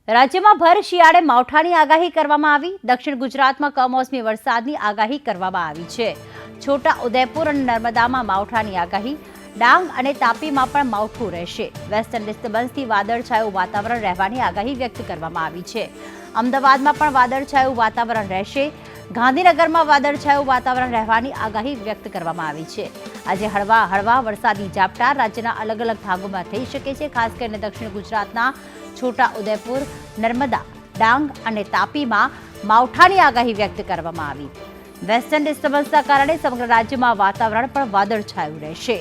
રાજ્યમાં ભર શિયાળે માવઠાની આગાહી કરવામાં આવી। દક્ષિણ ગુજરાતમાં કમોસમી વરસાદની આગાહી કરવામાં આવી છે। છોટા ઉદેપુર અને નર્મદામાં માવઠાની આગાહી। ડાંગ અને તાપીમાં પણ માવઠું રહેશે। વેસ્ટર્ન ડિસ્ટર્બન્સથી વાદળછાયું વાતાવરણ રહેવાની આગાહી વ્યક્ત કરવામાં આવી છે। અમદાવાદમાં પણ વાદળછાયું વાતાવરણ રહેશે। ગાંધીનગરમાં વાદળછાયું વાતાવરણ રહેવાની આગાહી વ્યક્ત કરવામાં આવી છે। આજે હળવા વરસાદી ઝાપટા રાજ્યના અલગ અલગ ભાગોમાં થઈ શકે છે। ખાસ કરીને દક્ષિણ ગુજરાતના છોટા ઉદેપુર, નર્મદા, ડાંગ અને તાપીમાં માવઠાની આગાહી વ્યક્ત કરવામાં આવી। વેસ્ટર્ન ડિસ્ટર્બન્સના કારણે સમગ્ર રાજ્યમાં વાતાવરણ પણ વાદળછાયું રહેશે।